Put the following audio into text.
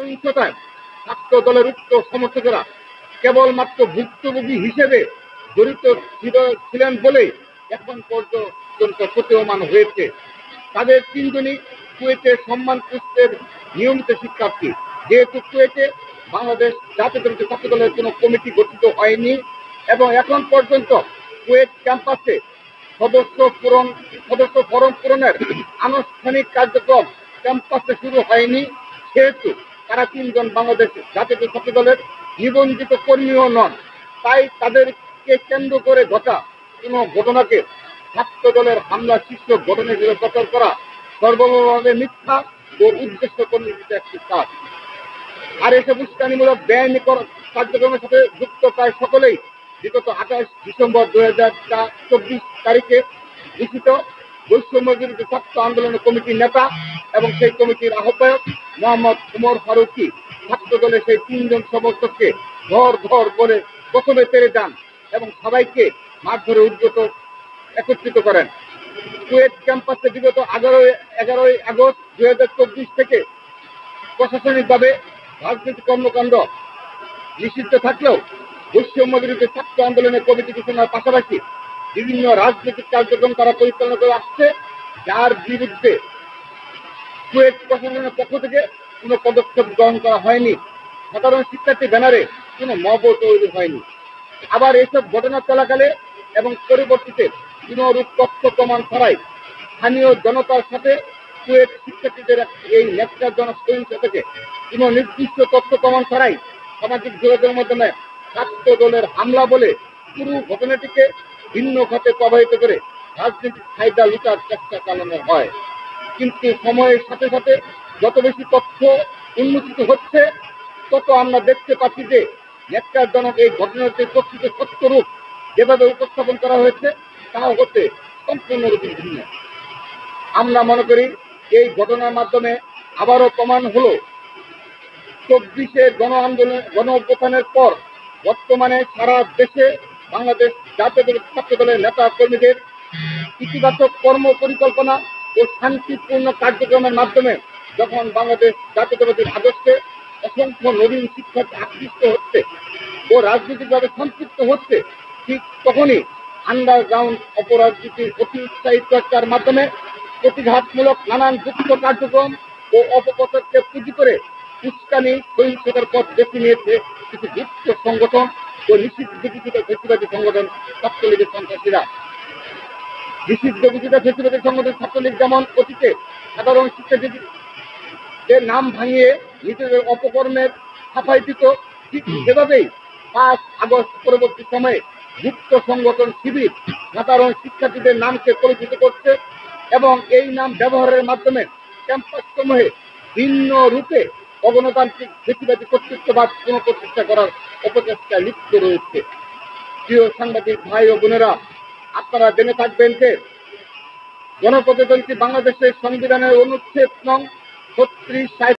সহিংসতায় ছাত্র দলের উক্ত সমর্থকেরা কেবলমাত্র ভুক্তভোগী হিসেবে জড়িত ছিলেন বলেই এখন পর্যন্ত প্রতীয়মান হয়েছে। তাদের তিনজনই কুয়েতের সম্মান পুষ্পের নিয়মিত শিক্ষার্থী। যেহেতু কুয়েতে বাংলাদেশ জাতীয়তাবাদী ছাত্র দলের কোনো কমিটি গঠিত হয়নি এবং এখন পর্যন্ত কুয়েত ক্যাম্পাসে সদস্য ফরম পূরণের আনুষ্ঠানিক কার্যক্রম ক্যাম্পাসে শুরু হয়নি, সেহেতু তারা তিনজন বাংলাদেশ জাতীয় ছাত্র দলের নিবন্ধিত কর্মীও নন। তাই তাদেরকে কেন্দ্র করে ঘটা কোনো ঘটনাকে ছাত্র দলের হামলা শীর্ষক ঘটনা হিসেবে প্রচার করা সর্বভাবে মিথ্যা ও উদ্দেশ্য প্রণোদিত একটি কাজ। আর এসব উস্কানিমূলক বেআইনি কার্যক্রমের সাথে যুক্ত প্রায় সকলেই বিগত 28 ডিসেম্বর 2024 তারিখে ঘোষিত বৈষম্য বিরোধী ছাত্র আন্দোলন কমিটির নেতা এবং সেই কমিটির আহ্বায়ক মোহাম্মদ উমর ফারুকী ছাত্র দলের সেই তিনজন সমর্থককে ধর বলে প্রথমে পেরে যান এবং সবাইকে মারধরে একত্রিত করেন। কুয়েত ক্যাম্পাসে বিগত 11 আগস্ট 2024 থেকে প্রশাসনিকভাবে রাজনৈতিক কর্মকাণ্ড নিষিদ্ধ থাকলেও বৈষম্য বিরোধী ছাত্র আন্দোলনের কমিটি ঘোষণার পাশাপাশি বিভিন্ন রাজনৈতিক কার্যক্রম তারা পরিচালনা করে আসছে, যার বিরুদ্ধে কুয়েত প্রশাসনের পক্ষ থেকে কোনো পদক্ষেপ গ্রহণ করা হয়নি। সাধারণ শিক্ষার্থী ব্যানারে কোনো মবও তৈরি হয়নি। আবার এসব ঘটনা চলাকালে এবং পরবর্তীতে কোনরূপ তথ্য প্রমাণ ছাড়াই স্থানীয় জনতার সাথে কুয়েত শিক্ষার্থীদের এই ন্যাক্কারজনক সহিংসতাকে কোনো নির্দিষ্ট তথ্য প্রমাণ ছাড়াই সামাজিক যোগাযোগের মাধ্যমে ছাত্র দলের হামলা বলে পুরো ঘটনাটিকে ভিন্ন খাতে প্রবাহিত করে রাজনৈতিক ফায়দা লুটার চেষ্টা চালানো হয়। কিন্তু সময়ের সাথে সাথে যত বেশি তথ্য উন্মোচিত হচ্ছে, তত আমরা দেখতে পাচ্ছি যে ন্যাক্কারজনক এই ঘটনাটির প্রকৃত সত্যরূপ যেভাবে উপস্থাপন করা হয়েছে তা হতে সম্পূর্ণরূপে ভিন্ন। আমরা মনে করি এই ঘটনার মাধ্যমে আবারও প্রমাণ হলো 24 গণ অভ্যুত্থানের পর বর্তমানে সারা দেশে বাংলাদেশ জাতীয় ছাত্র দলের নেতা কর্মীদের ইতিবাচক কর্ম পরিকল্পনা ও শান্তিপূর্ণ কার্যক্রমের মাধ্যমে যখন বাংলাদেশ জাতীয়তাবাদী আদর্শে অসংখ্য নবীন শিক্ষার্থী আকৃষ্ট হচ্ছে ও রাজনৈতিকভাবে সম্পৃক্ত হচ্ছে, ঠিক তখনই আন্ডারগ্রাউন্ড অপরাজনীতির অতি উৎসাহিত চর্চার মাধ্যমে প্রতিঘাতমূলক নানান যুক্ত কার্যক্রম ও অপপ্রচারকে পুঁজি করে উস্কানি সহিংসতার পথ বেছে নিয়েছে কিছু গুপ্ত সংগঠন ও নিষিদ্ধ ঘোষিত ফেসিবাদী সংগঠন ছাত্রলীগের সন্ত্রাসীরা। নিষিদ্ধ ঘোষিত ফেসিবাদী সংগঠন ছাত্রলীগ যেমন অতীতে সাধারণ শিক্ষার্থীদের নাম ভাঙিয়ে নিজেদের অপকর্মের সাফাই দিত, ঠিক সেভাবেই 5 আগস্ট পরবর্তী সময়ে গুপ্ত সংগঠন শিবির সাধারণ শিক্ষার্থীদের নামকে কলুষিত করছে এবং এই নাম ব্যবহারের মাধ্যমে ক্যাম্পাস সমূহে ভিন্ন রূপে অগণতান্ত্রিক ফেসিবাদী কর্তৃত্ববাদ পুনঃপ্রতিষ্ঠা করার অপচেষ্টায় লিপ্ত রয়েছে। প্রিয় সাংবাদিক ভাই ও বোনেরা, আপনারা জেনে থাকবেন যে গণপ্রজাতন্ত্রী বাংলাদেশের সংবিধানের অনুচ্ছেদ নং 36